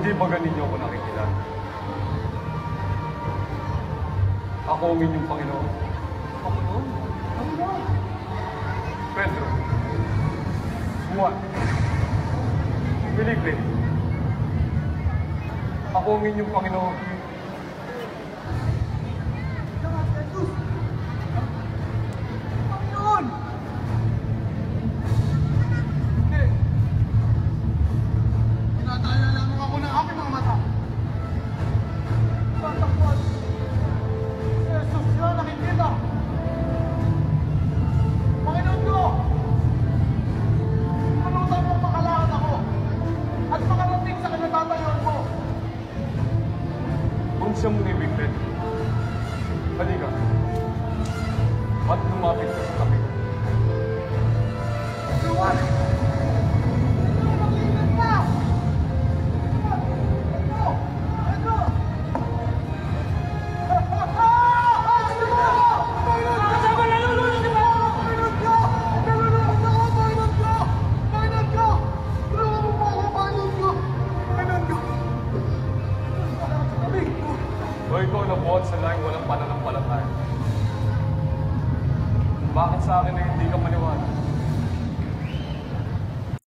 Hindi ba ganin niyo ako nakikilala? Ako ang inyong Panginoon. Panginoon? Panginoon? Pedro. Juan. Felipe. Ako ang inyong Panginoon. Panginoon! Hindi. Tinataya lamang ako ng aking mga mata. Tatakpan. Si Jesus siya nakikita. Panginoon ko! Panutan mo makalakad ako at makarating sa kinatatayuan mo. Kung siya mong ibig, Pedro. Halika. At lumapit ka sa tabi. Juan! Mag-ingat ka! Pedro! Pedro! O ikaw na buhat sa langit walang pananampalataya. Bakit sa akin ay hindi ka maniwala?